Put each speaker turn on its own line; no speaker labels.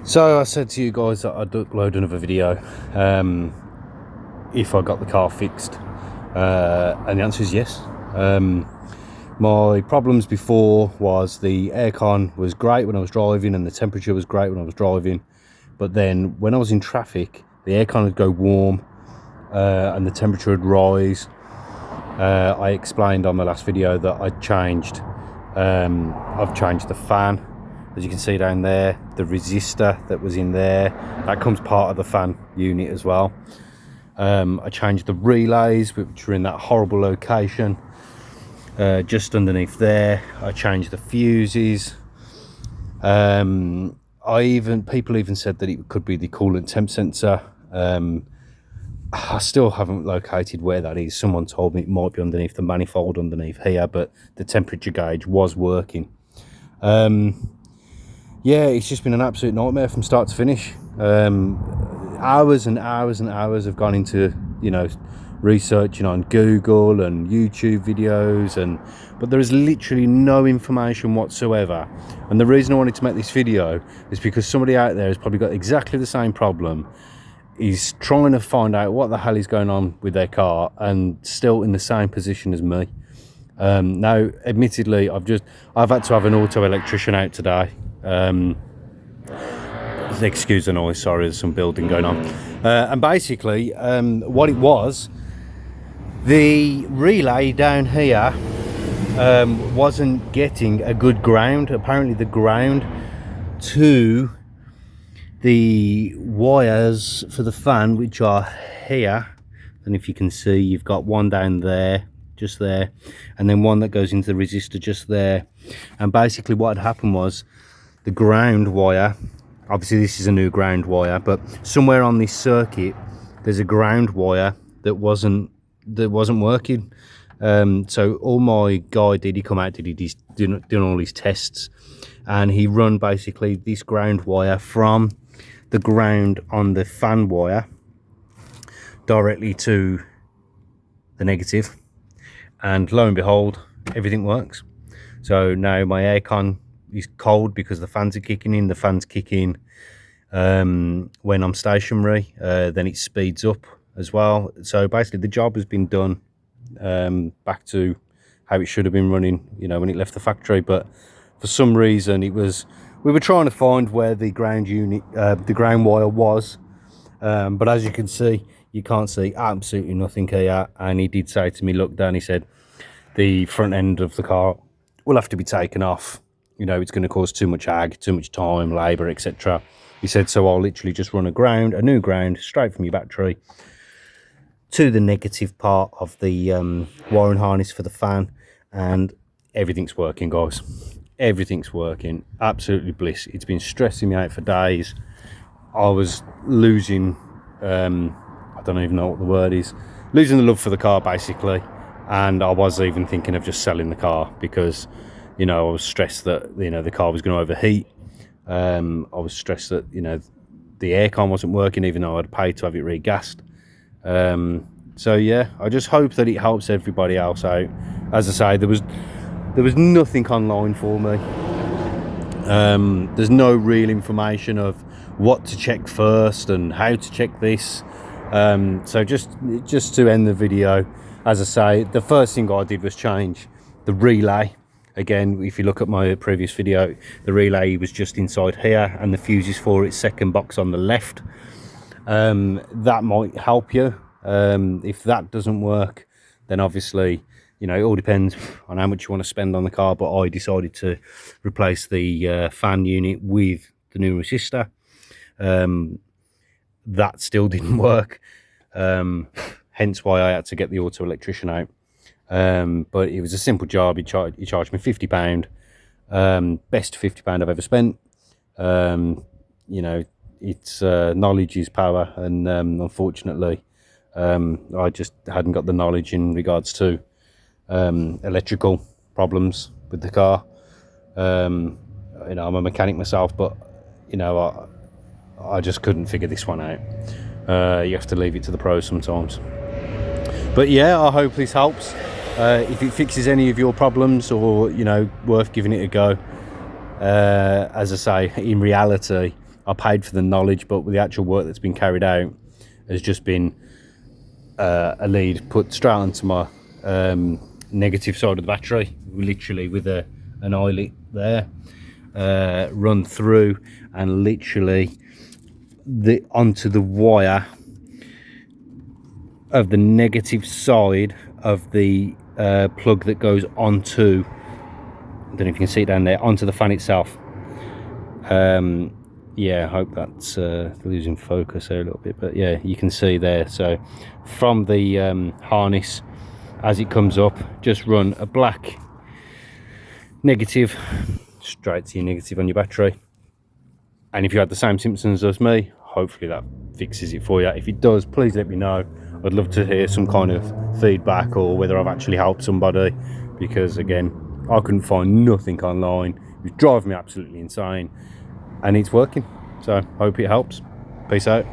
So I said to you guys that I'd upload another video if I got the car fixed, and the answer is yes. My problems before was the aircon was great when I was driving and the temperature was great when I was driving, but then when I was in traffic the aircon would go warm and the temperature would rise. I explained on my last video that I've changed the fan. As you can see down there, the resistor that was in there, that comes part of the fan unit as well. I changed the relays, which were in that horrible location just underneath there. I changed the fuses. People even said that it could be the coolant temp sensor. I still haven't located where that is. Someone told me it might be underneath the manifold underneath here, but the temperature gauge was working. Yeah, it's just been an absolute nightmare from start to finish. Hours and hours and hours have gone into, researching on Google and YouTube videos, but there is literally no information whatsoever. And the reason I wanted to make this video is because somebody out there has probably got exactly the same problem, is trying to find out what the hell is going on with their car and still in the same position as me. Now, admittedly, I've had to have an auto electrician out today. Excuse the noise, sorry, there's some building going on. And basically, what it was, the relay down here wasn't getting a good ground. Apparently the ground to the wires for the fan, which are here, and if you can see, you've got one down there, just there, and then one that goes into the resistor just there. And basically what had happened was the ground wire, obviously this is a new ground wire, but somewhere on this circuit there's a ground wire that wasn't working. So all my guy did, he come out, doing all his tests, and he run basically this ground wire from the ground on the fan wire directly to the negative, and lo and behold, everything works. So now my aircon is cold because the fans are kicking in. The fans kick in when I'm stationary, then it speeds up as well. So basically the job has been done back to how it should have been running, when it left the factory. But for some reason we were trying to find where the ground unit, the ground wire was, but as you can see, you can't see absolutely nothing here. And he did say to me, look, Dan, he said, the front end of the car will have to be taken off. It's going to cause too much ag, too much time, labour, etc. He said, so I'll literally just run a new ground straight from your battery to the negative part of the wiring harness for the fan, and everything's working, guys. Everything's working. Absolutely bliss. It's been stressing me out for days. I was losing, I don't even know what the word is, losing the love for the car, basically. And I was even thinking of just selling the car because, I was stressed that, the car was going to overheat. I was stressed that, the aircon wasn't working, even though I'd paid to have it regassed. So yeah, I just hope that it helps everybody else out. As I say, there was nothing online for me. There's no real information of what to check first and how to check this. So just to end the video, as I say, the first thing I did was change the relay. Again, if you look at my previous video, the relay was just inside here, and the fuses for its second box on the left. That might help you. If that doesn't work, then obviously, it all depends on how much you want to spend on the car. But I decided to replace the fan unit with the new resistor. That still didn't work. Hence why I had to get the auto electrician out. But it was a simple job. He charged me £50. Best £50 I've ever spent. It's knowledge is power, and unfortunately I just hadn't got the knowledge in regards to electrical problems with the car. I'm a mechanic myself, but I just couldn't figure this one out. You have to leave it to the pros sometimes. But yeah, I hope this helps. If it fixes any of your problems, or worth giving it a go. As I say, in reality, I paid for the knowledge, but with the actual work that's been carried out has just been a lead put straight onto my negative side of the battery, literally with an eyelet there, run through and literally onto the wire of the negative side of the plug that goes onto, I don't know if you can see it down there, onto the fan itself. Yeah, I hope that's losing focus there a little bit, but yeah, you can see there. So from the harness, as it comes up, just run a black negative straight to your negative on your battery. And if you had the same symptoms as me, hopefully that fixes it for you. If it does, please let me know. I'd love to hear some kind of feedback, or whether I've actually helped somebody, because again, I couldn't find nothing online. It was driving me absolutely insane, and it's working. So hope it helps. Peace out.